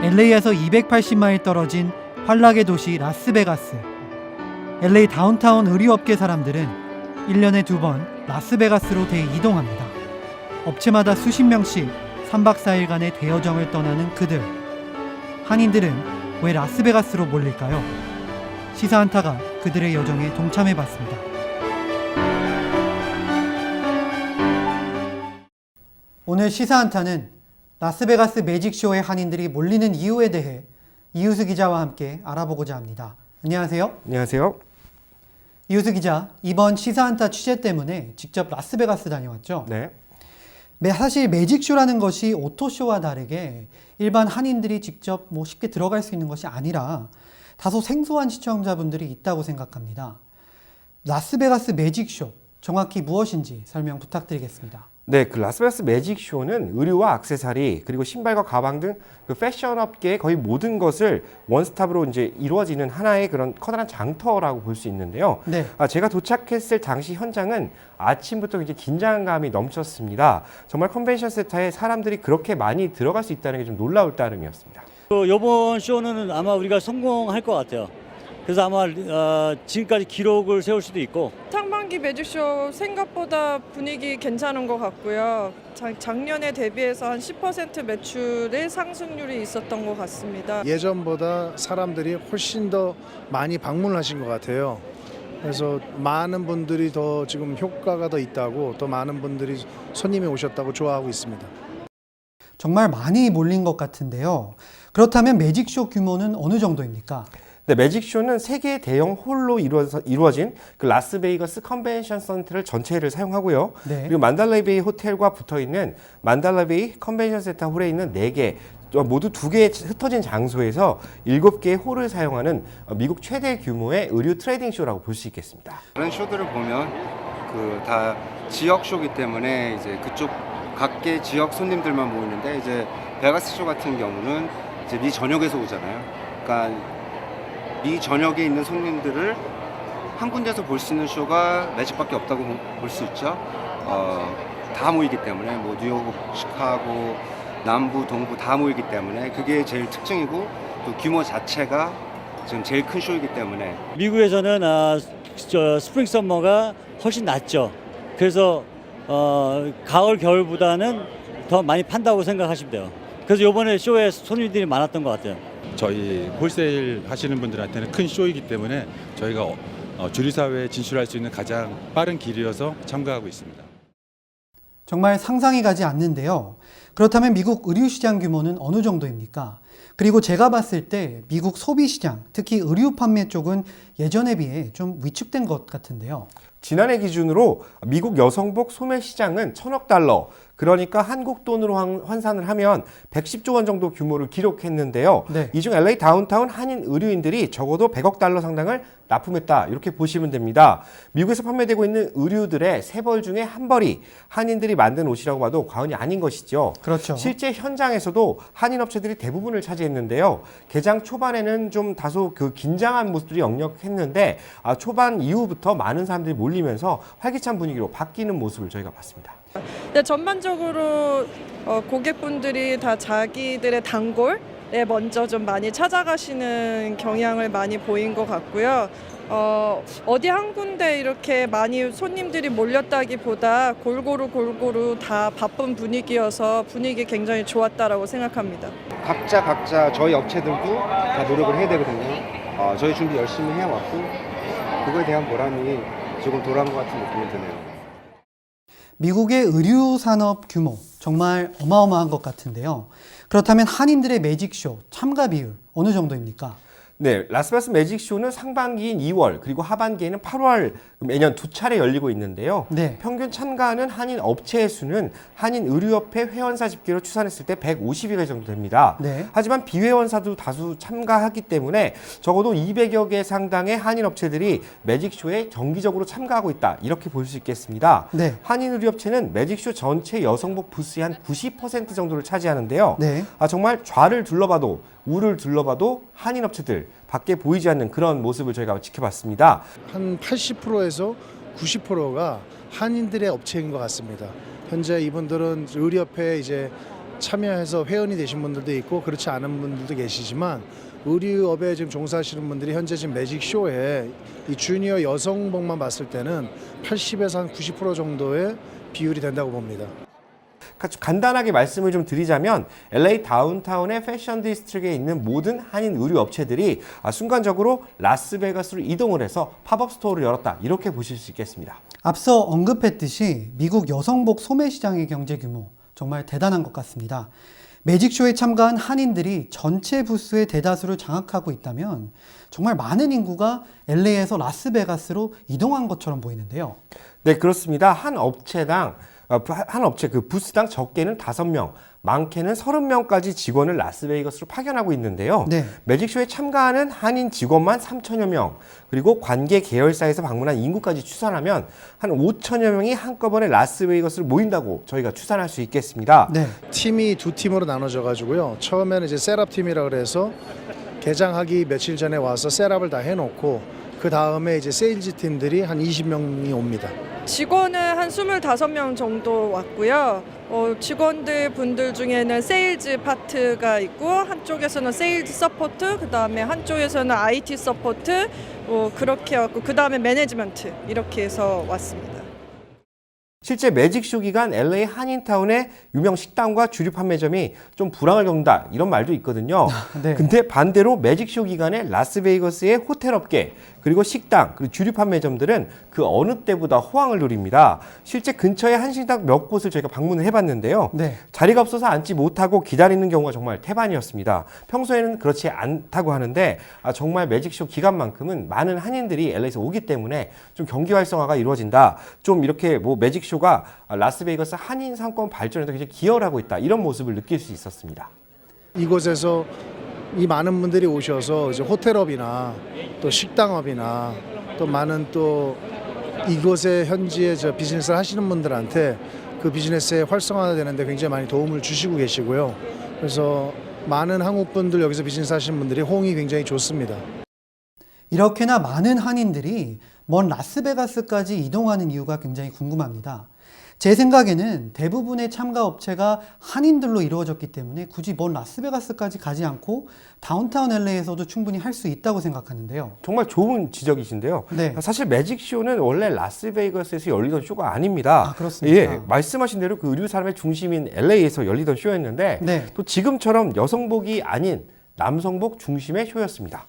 LA에서 280마일 떨어진 환락의 도시 라스베가스. LA 다운타운 의류업계 사람들은 1년에 2번 라스베가스로 대이동합니다. 업체마다 수십 명씩 3박 4일간의 대여정을 떠나는 그들. 한인들은 왜 라스베가스로 몰릴까요? 시사한타가 그들의 여정에 동참해봤습니다. 오늘 시사한타는 라스베가스 매직쇼에 한인들이 몰리는 이유에 대해 이우수 기자와 함께 알아보고자 합니다. 안녕하세요. 안녕하세요. 이우수 기자, 이번 시사한타 취재 때문에 직접 라스베가스 다녀왔죠? 네. 사실 매직쇼라는 것이 오토쇼와 다르게 일반 한인들이 직접 쉽게 들어갈 수 있는 것이 아니라 다소 생소한 시청자분들이 있다고 생각합니다. 라스베가스 매직쇼, 정확히 무엇인지 설명 부탁드리겠습니다. 네, 그 라스베가스 매직쇼는 의류와 액세서리 그리고 신발과 가방 등 그 패션 업계의 거의 모든 것을 원스톱으로 이제 이루어지는 하나의 그런 커다란 장터라고 볼 수 있는데요. 네. 제가 도착했을 당시 현장은 아침부터 이제 긴장감이 넘쳤습니다. 정말 컨벤션 센터에 사람들이 그렇게 많이 들어갈 수 있다는 게 좀 놀라울 따름이었습니다. 이번 쇼는 아마 우리가 성공할 것 같아요. 그래서 아마 지금까지 기록을 세울 수도 있고. 상반기 매직쇼 생각보다 분위기 괜찮은 것 같고요. 작년에 대비해서 한 10% 매출의 상승률이 있었던 것 같습니다. 예전보다 사람들이 훨씬 더 많이 방문하신 것 같아요. 그래서 많은 분들이 더 지금 효과가 더 있다고, 더 많은 분들이 손님이 오셨다고 좋아하고 있습니다. 정말 많이 몰린 것 같은데요. 그렇다면 매직쇼 규모는 어느 정도입니까? 네, 매직쇼는 세 개의 대형 홀로 이루어진 그 라스베이거스 컨벤션 센터를 전체를 사용하고요. 네. 그리고 만달레이베이 호텔과 붙어있는 만달레이베이 컨벤션 센터 홀에 있는 4개, 모두 2개의 흩어진 장소에서 7개의 홀을 사용하는 미국 최대 규모의 의류 트레이딩 쇼라고 볼 수 있겠습니다. 다른 쇼들을 보면 그 다 지역 쇼기 때문에 이제 그쪽 각계 지역 손님들만 모이는데, 이제 베가스 쇼 같은 경우는 이제 미 전역에서 오잖아요. 그러니까 미 전역에 있는 손님들을 한 군데서 볼 수 있는 쇼가 매직밖에 없다고 볼 수 있죠. 다 모이기 때문에 뭐 뉴욕, 시카고, 남부, 동부 다 모이기 때문에 그게 제일 특징이고, 또 규모 자체가 지금 제일 큰 쇼이기 때문에. 미국에서는 스프링 서머가 훨씬 낮죠. 그래서 가을 겨울보다는 더 많이 판다고 생각하시면 돼요. 그래서 이번에 쇼에 손님들이 많았던 것 같아요. 저희 홀세일 하시는 분들한테는 큰 쇼이기 때문에 저희가 주류사회에 진출할 수 있는 가장 빠른 길이어서 참가하고 있습니다. 정말 상상이 가지 않는데요. 그렇다면 미국 의류시장 규모는 어느 정도입니까? 그리고 제가 봤을 때 미국 소비시장, 특히 의류 판매 쪽은 예전에 비해 좀 위축된 것 같은데요. 지난해 기준으로 미국 여성복 소매 시장은 1,000억 달러, 그러니까 한국 돈으로 환산을 하면 110조 원 정도 규모를 기록했는데요. 네. 이 중 LA 다운타운 한인 의류인들이 적어도 100억 달러 상당을 납품했다, 이렇게 보시면 됩니다. 미국에서 판매되고 있는 의류들의 3벌 중에 1벌이 한인들이 만든 옷이라고 봐도 과언이 아닌 것이죠. 그렇죠. 실제 현장에서도 한인 업체들이 대부분을 차지했는데요. 개장 초반에는 좀 다소 그 긴장한 모습들이 역력했는데 초반 이후부터 많은 사람들이 몰리면서 활기찬 분위기로 바뀌는 모습을 저희가 봤습니다. 네, 전반적으로 고객분들이 다 자기들의 단골에 먼저 좀 많이 찾아가시는 경향을 많이 보인 것 같고요. 어디 한 군데 이렇게 많이 손님들이 몰렸다기보다 골고루 다 바쁜 분위기여서 분위기 굉장히 좋았다라고 생각합니다. 각자 저희 업체들도 다 노력을 해야 되거든요. 저희 준비 열심히 해왔고, 그거에 대한 보람이 조금 돌아온 것 같은 느낌이 드네요. 미국의 의류 산업 규모 정말 어마어마한 것 같은데요. 그렇다면 한인들의 매직쇼 참가 비율 어느 정도입니까? 네, 라스베가스 매직쇼는 상반기인 2월 그리고 하반기에는 8월 매년 2차례 열리고 있는데요. 네. 평균 참가하는 한인 업체의 수는 한인 의류협회 회원사 집계로 추산했을 때 150여 정도 됩니다. 네. 하지만 비회원사도 다수 참가하기 때문에 적어도 200여 개 상당의 한인 업체들이 매직쇼에 정기적으로 참가하고 있다, 이렇게 볼 수 있겠습니다. 네. 한인 의류업체는 매직쇼 전체 여성복 부스의 한 90% 정도를 차지하는데요. 네. 정말 좌를 둘러봐도 우를 둘러봐도 한인 업체들 밖에 보이지 않는 그런 모습을 저희가 지켜봤습니다. 한 80%에서 90%가 한인들의 업체인 것 같습니다. 현재 이분들은 의류협회에 이제 참여해서 회원이 되신 분들도 있고 그렇지 않은 분들도 계시지만 의류업에 지금 종사하시는 분들이 현재 지금 매직쇼에 이 주니어 여성복만 봤을 때는 80에서 한 90% 정도의 비율이 된다고 봅니다. 간단하게 말씀을 좀 드리자면 LA 다운타운의 패션 디스트릭에 있는 모든 한인 의류 업체들이 순간적으로 라스베가스로 이동을 해서 팝업 스토어를 열었다. 이렇게 보실 수 있겠습니다. 앞서 언급했듯이 미국 여성복 소매 시장의 경제 규모 정말 대단한 것 같습니다. 매직쇼에 참가한 한인들이 전체 부스의 대다수를 장악하고 있다면 정말 많은 인구가 LA에서 라스베가스로 이동한 것처럼 보이는데요. 네, 그렇습니다. 한 업체 그 부스당 적게는 5명, 많게는 30명까지 직원을 라스베이거스로 파견하고 있는데요. 네. 매직쇼에 참가하는 한인 직원만 3천여 명, 그리고 관계 계열사에서 방문한 인구까지 추산하면 한 5천여 명이 한꺼번에 라스베이거스로 모인다고 저희가 추산할 수 있겠습니다. 네. 팀이 두 팀으로 나눠져 가지고요. 처음에는 이제 셋업 팀이라 그래서 개장하기 며칠 전에 와서 셋업을 다 해놓고 그 다음에 이제 세일즈 팀들이 한 20명이 옵니다. 직원은 한 25명 정도 왔고요. 직원들 분들 중에는 세일즈 파트가 있고 한쪽에서는 세일즈 서포트, 그다음에 한쪽에서는 IT 서포트, 그렇게 왔고 그다음에 매니지먼트 이렇게 해서 왔습니다. 실제 매직쇼 기간 LA 한인타운의 유명 식당과 주류 판매점이 좀 불황을 겪는다 이런 말도 있거든요. 네. 근데 반대로 매직쇼 기간에 라스베이거스의 호텔 업계 그리고 식당 그리고 주류 판매점들은 그 어느 때보다 호황을 누립니다. 실제 근처에 한식당 몇 곳을 저희가 방문을 해봤는데요. 네. 자리가 없어서 앉지 못하고 기다리는 경우가 정말 태반이었습니다. 평소에는 그렇지 않다고 하는데 정말 매직쇼 기간만큼은 많은 한인들이 LA에서 오기 때문에 좀 경기 활성화가 이루어진다. 좀 이렇게 뭐 매직쇼가 라스베이거스 한인 상권 발전에도 굉장히 기여를 하고 있다. 이런 모습을 느낄 수 있었습니다. 이곳에서 이 많은 분들이 오셔서 이제 호텔업이나 또 식당업이나 또 많은 또 이곳에 현지에 저 비즈니스를 하시는 분들한테 그 비즈니스의 활성화되는데 굉장히 많이 도움을 주시고 계시고요. 그래서 많은 한국 분들 여기서 비즈니스 하시는 분들이 호응이 굉장히 좋습니다. 이렇게나 많은 한인들이 먼 라스베가스까지 이동하는 이유가 굉장히 궁금합니다. 제 생각에는 대부분의 참가 업체가 한인들로 이루어졌기 때문에 굳이 먼 라스베가스까지 가지 않고 다운타운 LA에서도 충분히 할 수 있다고 생각하는데요. 정말 좋은 지적이신데요. 네. 사실 매직쇼는 원래 라스베이거스에서 열리던 쇼가 아닙니다. 아, 그렇습니까? 예, 말씀하신 대로 그 의류 산업의 중심인 LA에서 열리던 쇼였는데 네. 또 지금처럼 여성복이 아닌 남성복 중심의 쇼였습니다.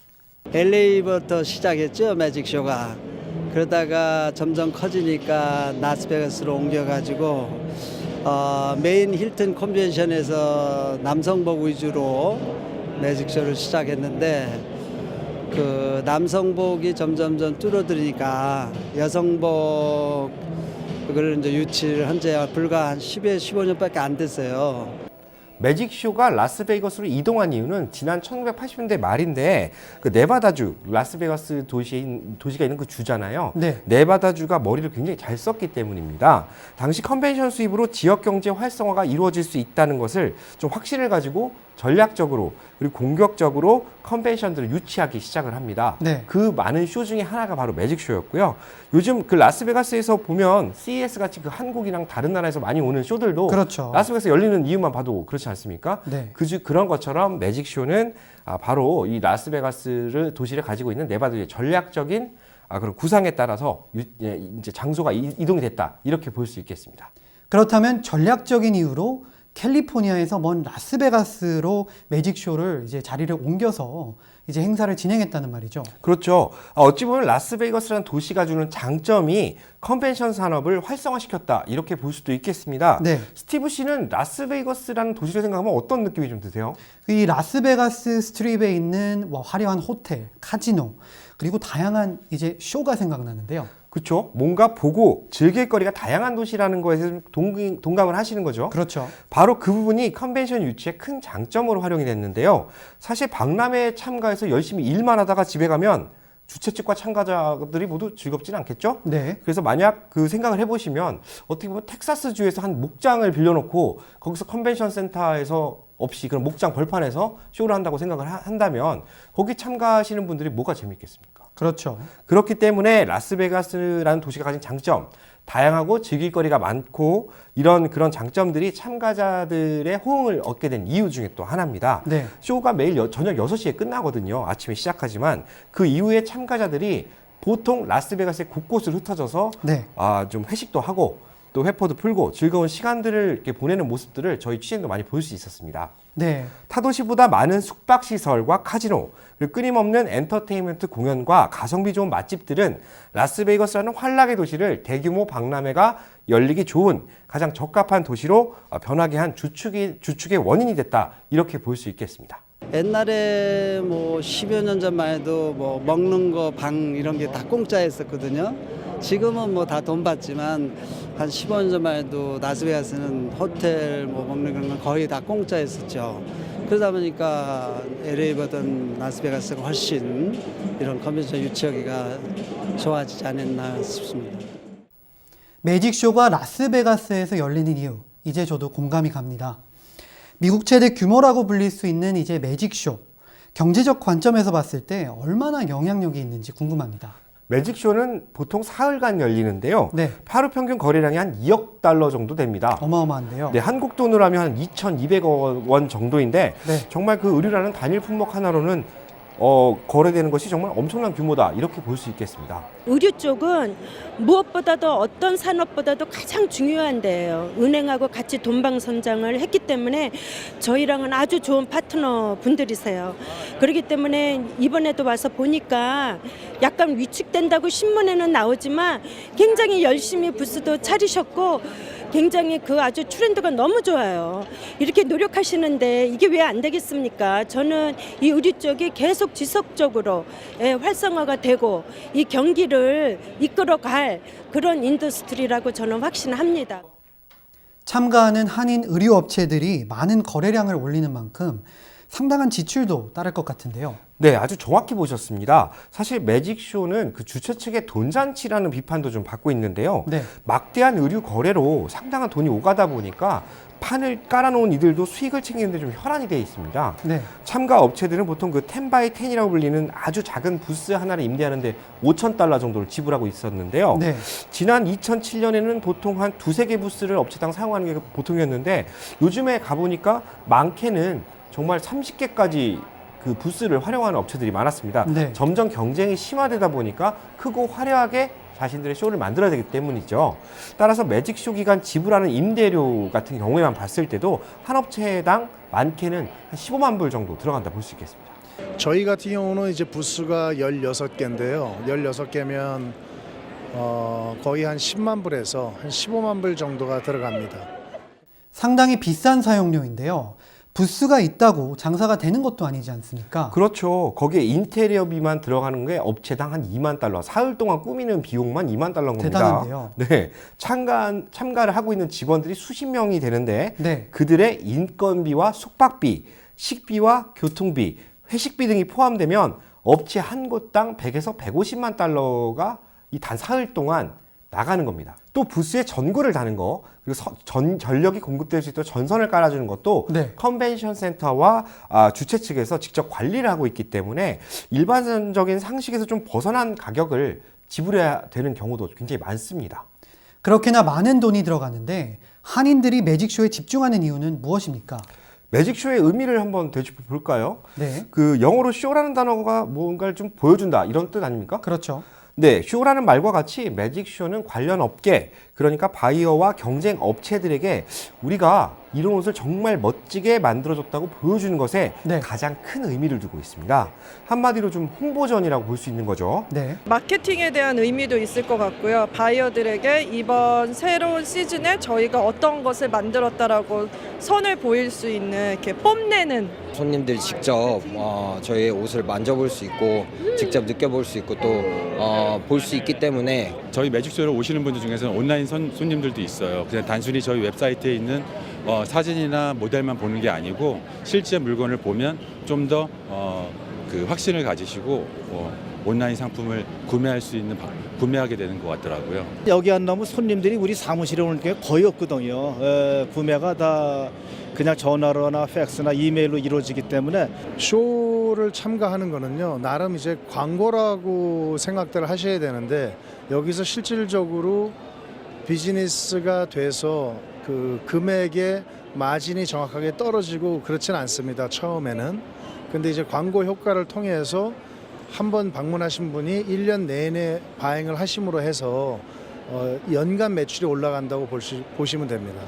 LA부터 시작했죠, 매직쇼가. 그러다가 점점 커지니까 라스베가스로 옮겨가지고 메인 힐튼 컨벤션에서 남성복 위주로 매직쇼를 시작했는데 그 남성복이 점점점 줄어드니까 여성복 그걸 이제 유치를 한 지 불과 한 10에 15년밖에 안 됐어요. 매직쇼가 라스베이거스로 이동한 이유는 지난 1980년대 말인데 그 네바다주, 라스베가스 도시가 있는 그 주잖아요. 네. 네바다주가 머리를 굉장히 잘 썼기 때문입니다. 당시 컨벤션 수입으로 지역 경제 활성화가 이루어질 수 있다는 것을 좀 확신을 가지고 전략적으로 그리고 공격적으로 컨벤션들을 유치하기 시작을 합니다. 네. 그 많은 쇼 중에 하나가 바로 매직쇼였고요. 요즘 그 라스베가스에서 보면 CES 같이 그 한국이랑 다른 나라에서 많이 오는 쇼들도 그렇죠. 라스베가스 열리는 이유만 봐도 그렇지 않습니까? 네. 그런 것처럼 매직쇼는 바로 이 라스베가스를 도시를 가지고 있는 네바다주의 전략적인 그런 구상에 따라서 이제 장소가 이동이 됐다 이렇게 볼 수 있겠습니다. 그렇다면 전략적인 이유로 캘리포니아에서 먼 라스베가스로 매직쇼를 이제 자리를 옮겨서 이제 행사를 진행했다는 말이죠. 그렇죠. 어찌 보면 라스베이거스라는 도시가 주는 장점이 컨벤션 산업을 활성화시켰다 이렇게 볼 수도 있겠습니다. 네. 스티브 씨는 라스베이거스라는 도시를 생각하면 어떤 느낌이 좀 드세요? 이 라스베가스 스트립에 있는 화려한 호텔, 카지노, 그리고 다양한 이제 쇼가 생각나는데요. 그렇죠. 뭔가 보고 즐길 거리가 다양한 도시라는 거에 대해서 동감을 하시는 거죠. 그렇죠. 바로 그 부분이 컨벤션 유치의 큰 장점으로 활용이 됐는데요. 사실 박람회에 참가해서 열심히 일만 하다가 집에 가면 주최 측과 참가자들이 모두 즐겁지는 않겠죠? 네. 그래서 만약 그 생각을 해보시면 어떻게 보면 텍사스주에서 한 목장을 빌려놓고 거기서 컨벤션 센터에서 없이 그런 목장 벌판에서 쇼를 한다고 생각을 한다면 거기 참가하시는 분들이 뭐가 재밌겠습니까? 그렇죠. 그렇기 때문에 라스베가스라는 도시가 가진 장점, 다양하고 즐길 거리가 많고 이런 그런 장점들이 참가자들의 호응을 얻게 된 이유 중에 또 하나입니다. 네. 쇼가 매일 저녁 6시에 끝나거든요. 아침에 시작하지만 그 이후에 참가자들이 보통 라스베가스의 곳곳을 흩어져서 네. 좀 회식도 하고 또 회포도 풀고 즐거운 시간들을 이렇게 보내는 모습들을 저희 취재도 많이 볼 수 있었습니다. 네. 타도시보다 많은 숙박시설과 카지노, 그리고 끊임없는 엔터테인먼트 공연과 가성비 좋은 맛집들은 라스베이거스라는 환락의 도시를 대규모 박람회가 열리기 좋은 가장 적합한 도시로 변하게 한 주축의 원인이 됐다. 이렇게 볼 수 있겠습니다. 옛날에 뭐 10여 년 전만 해도 뭐 먹는 거 방 이런 게 다 공짜였었거든요. 지금은 뭐 다 돈 받지만 한 15년 전만 해도 라스베가스는 호텔 뭐 먹는 그런 건 거의 다 공짜였었죠. 그러다 보니까 LA보다는 라스베가스가 훨씬 이런 컨벤션 유치하기가 좋아지지 않았나 싶습니다. 매직쇼가 라스베가스에서 열리는 이유, 이제 저도 공감이 갑니다. 미국 최대 규모라고 불릴 수 있는 이제 매직쇼, 경제적 관점에서 봤을 때 얼마나 영향력이 있는지 궁금합니다. 매직쇼는 보통 사흘간 열리는데요. 네. 하루 평균 거래량이 한 2억 달러 정도 됩니다. 어마어마한데요. 네, 한국 돈으로 하면 한 2,200억 원 정도인데 네. 정말 그 의류라는 단일 품목 하나로는 거래되는 것이 정말 엄청난 규모다 이렇게 볼 수 있겠습니다. 의류 쪽은 무엇보다도 어떤 산업보다도 가장 중요한 데예요. 은행하고 같이 돈방 선장을 했기 때문에 저희랑은 아주 좋은 파트너 분들이세요. 그렇기 때문에 이번에도 와서 보니까 약간 위축된다고 신문에는 나오지만 굉장히 열심히 부스도 차리셨고 굉장히 그 아주 트렌드가 너무 좋아요. 이렇게 노력하시는데 이게 왜 안 되겠습니까? 저는 이 의류 쪽이 계속 지속적으로 활성화가 되고 이 경기를 이끌어갈 그런 인더스트리라고 저는 확신합니다. 참가하는 한인 의류 업체들이 많은 거래량을 올리는 만큼 상당한 지출도 따를 것 같은데요. 네, 아주 정확히 보셨습니다. 사실 매직쇼는 그 주최 측의 돈잔치라는 비판도 좀 받고 있는데요. 네. 막대한 의류 거래로 상당한 돈이 오가다 보니까 판을 깔아놓은 이들도 수익을 챙기는데 좀 혈안이 되어 있습니다. 네. 참가 업체들은 보통 그 10x10이라고 불리는 아주 작은 부스 하나를 임대하는데 5,000달러 정도를 지불하고 있었는데요. 네. 지난 2007년에는 보통 한 2-3개 부스를 업체당 사용하는 게 보통이었는데 요즘에 가보니까 많게는 정말 30개까지 그 부스를 활용하는 업체들이 많았습니다. 네. 점점 경쟁이 심화되다 보니까 크고 화려하게 자신들의 쇼를 만들어야 되기 때문이죠. 따라서 매직쇼 기간 지불하는 임대료 같은 경우에만 봤을 때도 한 업체당 많게는 한 15만 불 정도 들어간다 볼 수 있겠습니다. 저희 같은 경우는 이제 부스가 16개인데요. 16개면 거의 한 10만 불에서 한 15만 불 정도가 들어갑니다. 상당히 비싼 사용료인데요. 부스가 있다고 장사가 되는 것도 아니지 않습니까? 그렇죠. 거기에 인테리어비만 들어가는 게 업체당 한 2만 달러, 사흘 동안 꾸미는 비용만 2만 달러인 겁니다. 대단한데요. 네, 참가를 하고 있는 직원들이 수십 명이 되는데 네. 그들의 인건비와 숙박비, 식비와 교통비, 회식비 등이 포함되면 업체 한 곳당 100에서 150만 달러가 이 단 사흘 동안 나가는 겁니다. 또 부스에 전구를 다는 거, 그리고 전력이 공급될 수 있도록 전선을 깔아주는 것도 네. 컨벤션 센터와 주최 측에서 직접 관리를 하고 있기 때문에 일반적인 상식에서 좀 벗어난 가격을 지불해야 되는 경우도 굉장히 많습니다. 그렇게나 많은 돈이 들어가는데 한인들이 매직쇼에 집중하는 이유는 무엇입니까? 매직쇼의 의미를 한번 되짚어 볼까요? 네. 그 영어로 쇼라는 단어가 뭔가를 좀 보여준다 이런 뜻 아닙니까? 그렇죠. 네, 쇼라는 말과 같이 매직쇼는 관련 업계, 그러니까 바이어와 경쟁 업체들에게 우리가 이런 옷을 정말 멋지게 만들어줬다고 보여주는 것에 네. 가장 큰 의미를 두고 있습니다. 한마디로 좀 홍보전이라고 볼 수 있는 거죠. 네. 마케팅에 대한 의미도 있을 것 같고요. 바이어들에게 이번 새로운 시즌에 저희가 어떤 것을 만들었다라고 선을 보일 수 있는 이렇게 뽐내는 손님들이 직접 저희의 옷을 만져볼 수 있고 직접 느껴볼 수 있고 또 볼 수 있기 때문에 저희 매직쇼를 오시는 분들 중에서는 온라인 손님들도 있어요. 그냥 단순히 저희 웹사이트에 있는 사진이나 모델만 보는 게 아니고 실제 물건을 보면 좀 더 그 확신을 가지시고 온라인 상품을 구매하게 되는 것 같더라고요. 여기 안 나오면 손님들이 우리 사무실에 오는 게 거의 없거든요. 구매가 다 그냥 전화로나 팩스나 이메일로 이루어지기 때문에. 쇼를 참가하는 거는요, 나름 이제 광고라고 생각들을 하셔야 되는데, 여기서 실질적으로 비즈니스가 돼서 그 금액의 마진이 정확하게 떨어지고 그렇진 않습니다, 처음에는. 근데 이제 광고 효과를 통해서 한번 방문하신 분이 1년 내내 바행을 하심으로 해서 연간 매출이 올라간다고 보시면 됩니다.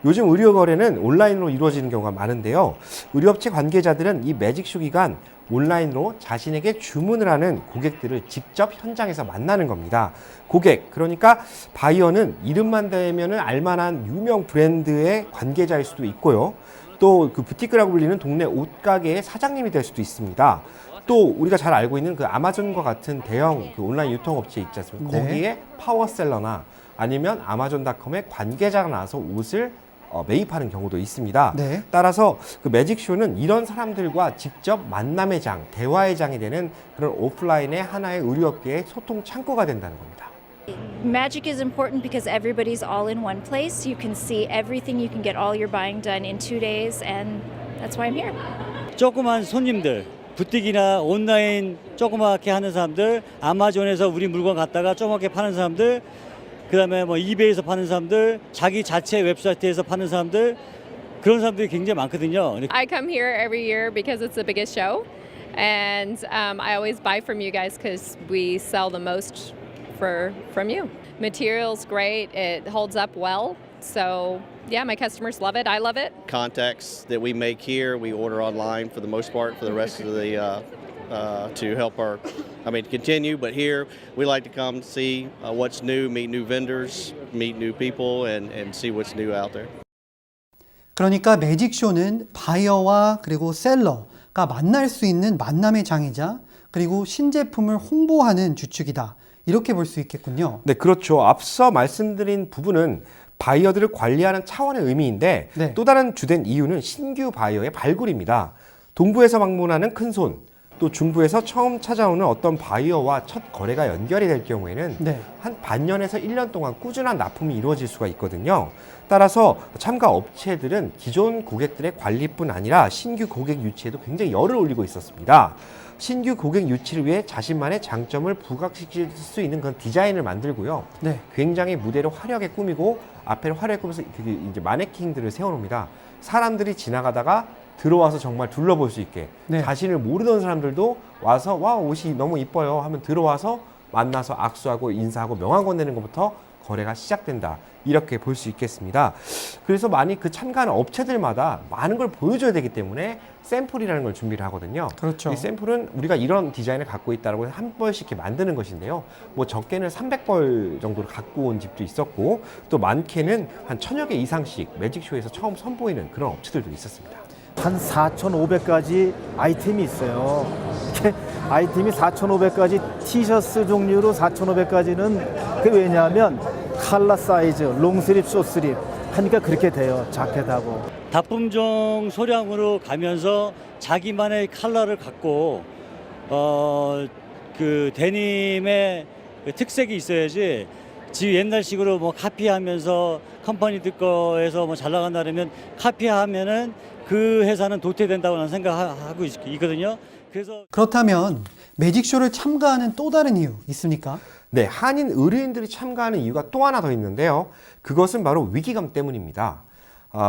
요즘 의료 거래는 온라인으로 이루어지는 경우가 많은데요. 의료업체 관계자들은 이 매직쇼 기간 온라인으로 자신에게 주문을 하는 고객들을 직접 현장에서 만나는 겁니다. 고객, 그러니까 바이어는 이름만 대면 알만한 유명 브랜드의 관계자일 수도 있고요. 또 그 부티크라고 불리는 동네 옷가게의 사장님이 될 수도 있습니다. 또 우리가 잘 알고 있는 그 아마존과 같은 대형 그 온라인 유통업체 있지 않습니까? 네. 거기에 파워셀러나 아니면 아마존닷컴의 관계자가 나와서 옷을 매입하는 경우도 있습니다. 네. 따라서 그 매직쇼는 이런 사람들과 직접 만남의 장, 대화의 장이 되는 그런 오프라인의 하나의 의료업계의 소통 창구가 된다는 겁니다. Magic is important because everybody's all in one place. You can see everything. You can get all your buying done in 2 days, and that's why I'm here. 조그만 손님들, 부티기나 온라인 조그맣게 하는 사람들, 아마존에서 우리 물건 갖다가 조그맣게 파는 사람들, 그다음에 뭐 이베이에서 파는 사람들, 자기 자체 웹사이트에서 파는 사람들, 그런 사람들이 굉장히 많거든요. I come here every year because it's the biggest show, and I always buy from you guys because we sell the most from you. Material's great, it holds up well, so yeah, my customers love it, I love it. Contacts that we make here, we order online for the most part for the rest of the to help continue, but here we like to come see what's new, meet new vendors, meet new people, and see what's new out there. 그러니까 매직쇼는 바이어와 그리고 셀러가 만날 수 있는 만남의 장이자 그리고 신제품을 홍보하는 주축이다. 이렇게 볼 수 있겠군요. 네, 그렇죠. 앞서 말씀드린 부분은 바이어들을 관리하는 차원의 의미인데 네. 또 다른 주된 이유는 신규 바이어의 발굴입니다. 동부에서 방문하는 큰손, 또 중부에서 처음 찾아오는 어떤 바이어와 첫 거래가 연결이 될 경우에는 네. 한 반년에서 1년 동안 꾸준한 납품이 이루어질 수가 있거든요. 따라서 참가 업체들은 기존 고객들의 관리뿐 아니라 신규 고객 유치에도 굉장히 열을 올리고 있었습니다. 신규 고객 유치를 위해 자신만의 장점을 부각시킬 수 있는 그런 디자인을 만들고요. 네. 굉장히 무대를 화려하게 꾸미고 앞에를 화려하게 꾸며서 이제 마네킹들을 세워놓습니다. 사람들이 지나가다가 들어와서 정말 둘러볼 수 있게 네. 자신을 모르던 사람들도 와서 와 옷이 너무 이뻐요 하면 들어와서 만나서 악수하고 인사하고 명함 건네는 것부터 거래가 시작된다. 이렇게 볼 수 있겠습니다. 그래서 많이 그 참가하는 업체들마다 많은 걸 보여줘야 되기 때문에 샘플이라는 걸 준비를 하거든요. 그렇죠. 이 샘플은 우리가 이런 디자인을 갖고 있다고 해서 한 벌씩 이렇게 만드는 것인데요. 뭐 적게는 300벌 정도를 갖고 온 집도 있었고 또 많게는 한 1000여 개 이상씩 매직쇼에서 처음 선보이는 그런 업체들도 있었습니다. 한 4,500가지 아이템이 있어요. 이렇게 아이템이 4,500가지 티셔츠 종류로 4,500가지는 그게 왜냐하면 칼라 사이즈, 롱슬립, 숏슬립 하니까 그렇게 돼요. 자켓하고. 다품종 소량으로 가면서 자기만의 컬러를 갖고 그 데님의 그 특색이 있어야지 지금 옛날식으로 뭐 카피하면서 컴퍼니들 거에서 뭐 잘 나간다 그러면 카피하면은 그 회사는 도태된다고 나는 생각하고 있거든요. 그래서 그렇다면 매직쇼를 참가하는 또 다른 이유 있습니까? 네, 한인 의료인들이 참가하는 이유가 또 하나 더 있는데요. 그것은 바로 위기감 때문입니다.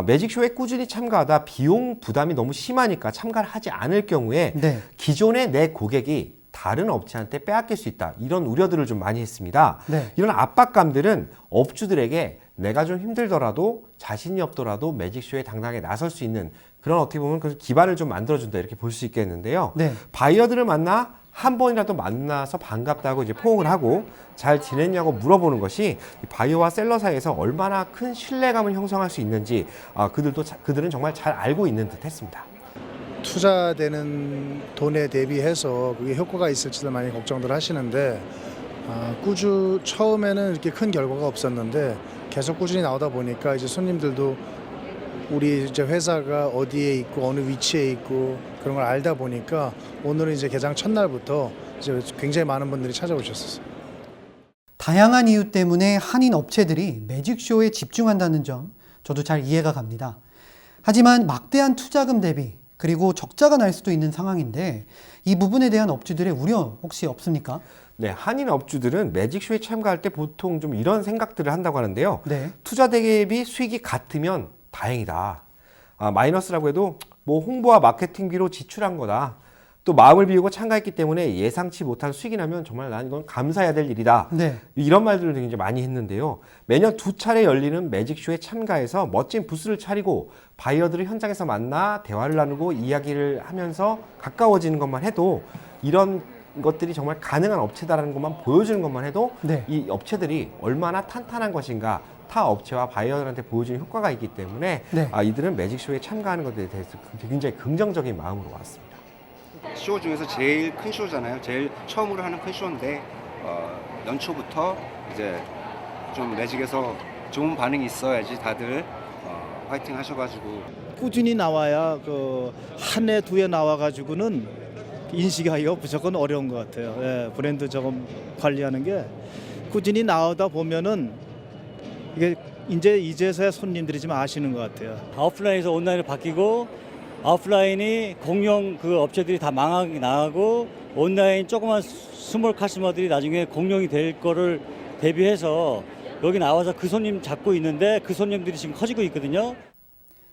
매직쇼에 꾸준히 참가하다 비용 부담이 너무 심하니까 참가를 하지 않을 경우에 네. 기존의 내 고객이 다른 업체한테 빼앗길 수 있다. 이런 우려들을 좀 많이 했습니다. 네. 이런 압박감들은 업주들에게 내가 좀 힘들더라도 자신이 없더라도 매직쇼에 당당하게 나설 수 있는 그런 어떻게 보면 그 기반을 좀 만들어준다 이렇게 볼 수 있겠는데요. 네. 바이어들을 만나 한 번이라도 만나서 반갑다고 이제 포옹을 하고 잘 지냈냐고 물어보는 것이 바이어와 셀러 사이에서 얼마나 큰 신뢰감을 형성할 수 있는지 그들은 정말 잘 알고 있는 듯했습니다. 투자되는 돈에 대비해서 그게 효과가 있을지도 많이 걱정들 하시는데 처음에는 이렇게 큰 결과가 없었는데 계속 꾸준히 나오다 보니까 이제 손님들도 우리 이제 회사가 어디에 있고 어느 위치에 있고 그런 걸 알다 보니까 오늘은 이제 개장 첫날부터 이제 굉장히 많은 분들이 찾아오셨었어요. 다양한 이유 때문에 한인 업체들이 매직쇼에 집중한다는 점 저도 잘 이해가 갑니다. 하지만 막대한 투자금 대비 그리고 적자가 날 수도 있는 상황인데 이 부분에 대한 업주들의 우려 혹시 없습니까? 네, 한인 업주들은 매직쇼에 참가할 때 보통 좀 이런 생각들을 한다고 하는데요. 네. 투자 대비 수익이 같으면 다행이다. 마이너스라고 해도 뭐 홍보와 마케팅비로 지출한 거다. 또 마음을 비우고 참가했기 때문에 예상치 못한 수익이 나면 정말 난 이건 감사해야 될 일이다. 네. 이런 말들을 굉장히 많이 했는데요. 매년 2차례 열리는 매직쇼에 참가해서 멋진 부스를 차리고 바이어들을 현장에서 만나 대화를 나누고 이야기를 하면서 가까워지는 것만 해도 이런 것들이 정말 가능한 업체다라는 것만 보여주는 것만 해도 네. 이 업체들이 얼마나 탄탄한 것인가 타 업체와 바이어들한테 보여주는 효과가 있기 때문에 네. 이들은 매직쇼에 참가하는 것에 대해서 굉장히 긍정적인 마음으로 왔습니다. 쇼 중에서 제일 큰 쇼잖아요. 제일 처음으로 하는 큰 쇼인데 연초부터 이제 좀 매직에서 좋은 반응이 있어야지 다들 화이팅 하셔가지고 꾸준히 나와야 그 한 해 두 해 나와가지고는 인식하기가 무조건 어려운 것 같아요. 예, 브랜드 조금 관리하는 게 꾸준히 나오다 보면은 이게 이제서야 손님들이 좀 아시는 것 같아요. 오프라인에서 온라인으로 바뀌고 오프라인이 공룡 그 업체들이 다 망하게 나가고 온라인 조그만 스몰 카스터머들이 나중에 공룡이 될 거를 대비해서 여기 나와서 그 손님 잡고 있는데 그 손님들이 지금 커지고 있거든요.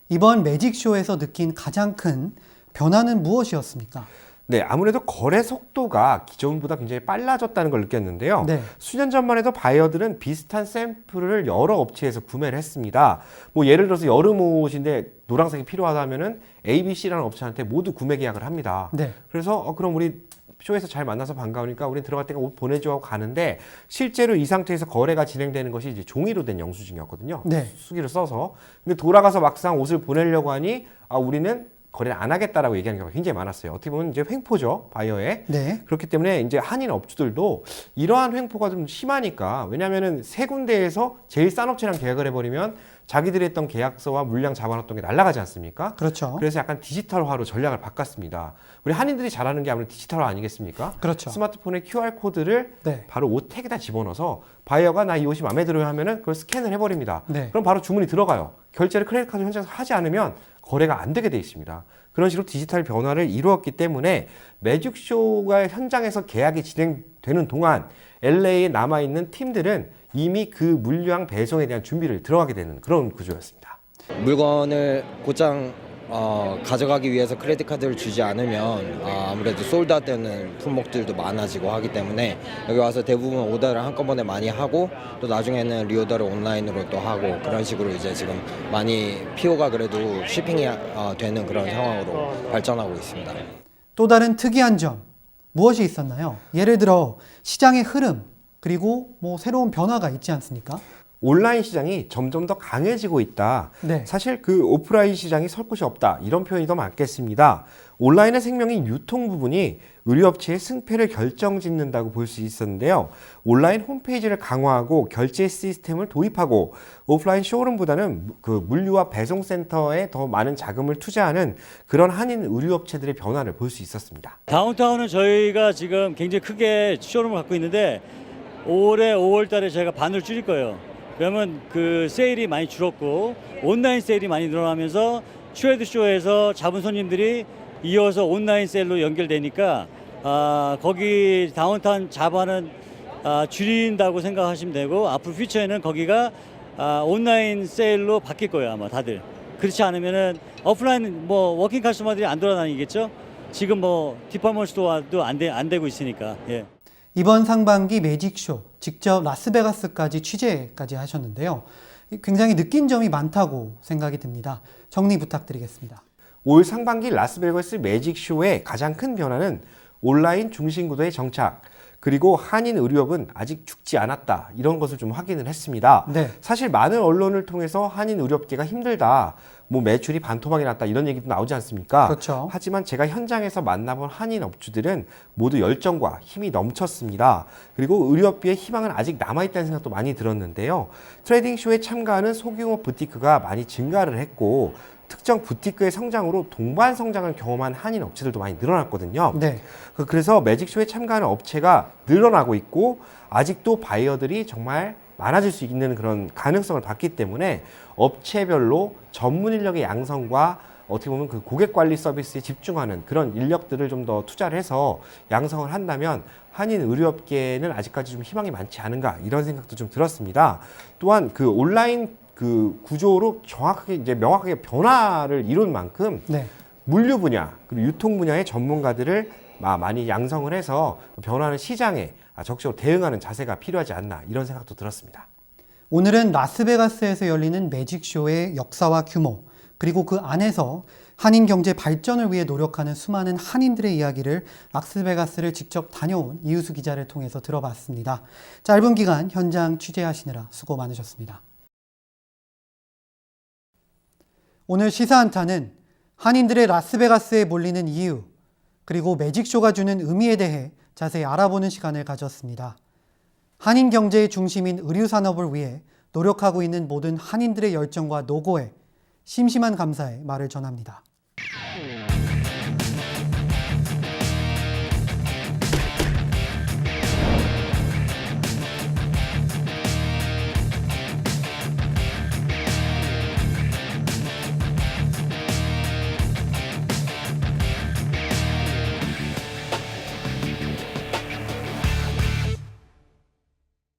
이번 매직쇼에서 느낀 가장 큰 변화는 무엇이었습니까? 네, 아무래도 거래 속도가 기존보다 굉장히 빨라졌다는 걸 느꼈는데요. 네. 수년 전만 해도 바이어들은 비슷한 샘플을 여러 업체에서 구매를 했습니다. 뭐 예를 들어서 여름 옷인데 노란색이 필요하다면은 ABC라는 업체한테 모두 구매 계약을 합니다. 네. 그래서 그럼 우리 쇼에서 잘 만나서 반가우니까 우린 들어갈 때가 옷 보내줘 하고 가는데 실제로 이 상태에서 거래가 진행되는 것이 이제 종이로 된 영수증이었거든요. 네. 수기를 써서. 근데 돌아가서 막상 옷을 보내려고 하니 우리는 거래를 안 하겠다라고 얘기하는 경우가 굉장히 많았어요. 어떻게 보면 이제 횡포죠, 바이어에. 네. 그렇기 때문에 이제 한인 업주들도 이러한 횡포가 좀 심하니까, 왜냐하면은 세 군데에서 제일 싼 업체랑 계약을 해버리면 자기들이 했던 계약서와 물량 잡아놨던 게 날아가지 않습니까? 그렇죠. 그래서 약간 디지털화로 전략을 바꿨습니다. 우리 한인들이 잘하는 게 아무래도 디지털화 아니겠습니까? 그렇죠. 스마트폰에 QR-코드를 네. 바로 옷 택에다 집어넣어서 바이어가 나 이 옷이 마음에 들어요 하면은 그걸 스캔을 해버립니다. 네. 그럼 바로 주문이 들어가요. 결제를 크레딧 카드 현장에서 하지 않으면 거래가 안 되게 돼 있습니다. 그런 식으로 디지털 변화를 이루었기 때문에 매직쇼가 현장에서 계약이 진행되는 동안 LA에 남아있는 팀들은 이미 그 물량 배송에 대한 준비를 들어가게 되는 그런 구조였습니다. 물건을 곧장 가져가기 위해서 크레딧 카드를 주지 않으면 아무래도 솔드아웃 되는 품목들도 많아지고 하기 때문에 여기 와서 대부분 오더를 한꺼번에 많이 하고 또 나중에는 리오더를 온라인으로 또 하고 그런 식으로 이제 지금 많이 PO가 그래도 shipping이 되는 그런 상황으로 발전하고 있습니다. 또 다른 특이한 점 무엇이 있었나요? 예를 들어 시장의 흐름 그리고 뭐 새로운 변화가 있지 않습니까? 온라인 시장이 점점 더 강해지고 있다. 네. 사실 그 오프라인 시장이 설 곳이 없다. 이런 표현이 더 맞겠습니다. 온라인의 생명인 유통 부분이 의류업체의 승패를 결정짓는다고 볼 수 있었는데요. 온라인 홈페이지를 강화하고 결제 시스템을 도입하고 오프라인 쇼룸보다는 그 물류와 배송센터에 더 많은 자금을 투자하는 그런 한인 의류업체들의 변화를 볼 수 있었습니다. 다운타운은 저희가 지금 굉장히 크게 쇼룸을 갖고 있는데 올해 5월 달에 저희가 반을 줄일 거예요. 왜냐면 그 세일이 많이 줄었고 온라인 세일이 많이 늘어나면서 트레이드쇼에서 잡은 손님들이 이어서 온라인 세일로 연결되니까 거기 다운타운 자반은 줄인다고 생각하시면 되고 앞으로 퓨처에는 거기가 온라인 세일로 바뀔 거예요 아마 다들. 그렇지 않으면은 오프라인 뭐 워킹 커스터머들이 안 돌아다니겠죠. 지금 뭐 디파먼트 스토어도 안 되고 있으니까. 예. 이번 상반기 매직쇼 직접 라스베가스까지 취재까지 하셨는데요. 굉장히 느낀 점이 많다고 생각이 듭니다. 정리 부탁드리겠습니다. 올 상반기 라스베가스 매직쇼의 가장 큰 변화는 온라인 중심 구도의 정착, 그리고 한인 의류업은 아직 죽지 않았다, 이런 것을 좀 확인을 했습니다. 네. 사실 많은 언론을 통해서 한인 의류업계가 힘들다, 뭐 매출이 반토막이 났다, 이런 얘기도 나오지 않습니까? 그렇죠. 하지만 제가 현장에서 만나본 한인 업주들은 모두 열정과 힘이 넘쳤습니다. 그리고 의류업계의 희망은 아직 남아있다는 생각도 많이 들었는데요. 트레이딩쇼에 참가하는 소규모 부티크가 많이 증가를 했고 특정 부티크의 성장으로 동반 성장을 경험한 한인 업체들도 많이 늘어났거든요. 네. 그래서 매직쇼에 참가하는 업체가 늘어나고 있고 아직도 바이어들이 정말 많아질 수 있는 그런 가능성을 봤기 때문에 업체별로 전문 인력의 양성과 어떻게 보면 그 고객 관리 서비스에 집중하는 그런 인력들을 좀 더 투자를 해서 양성을 한다면 한인 의료업계는 아직까지 좀 희망이 많지 않은가 이런 생각도 좀 들었습니다. 또한 그 온라인 그 구조로 정확하게 이제 명확하게 변화를 이룬 만큼 네. 물류 분야 그리고 유통 분야의 전문가들을 많이 양성을 해서 변화하는 시장에 적극적으로 대응하는 자세가 필요하지 않나 이런 생각도 들었습니다. 오늘은 라스베가스에서 열리는 매직쇼의 역사와 규모, 그리고 그 안에서 한인 경제 발전을 위해 노력하는 수많은 한인들의 이야기를 라스베가스를 직접 다녀온 이우수 기자를 통해서 들어봤습니다. 짧은 기간 현장 취재하시느라 수고 많으셨습니다. 오늘 시사한타는 한인들의 라스베가스에 몰리는 이유, 그리고 매직쇼가 주는 의미에 대해 자세히 알아보는 시간을 가졌습니다. 한인 경제의 중심인 의류산업을 위해 노력하고 있는 모든 한인들의 열정과 노고에 심심한 감사의 말을 전합니다.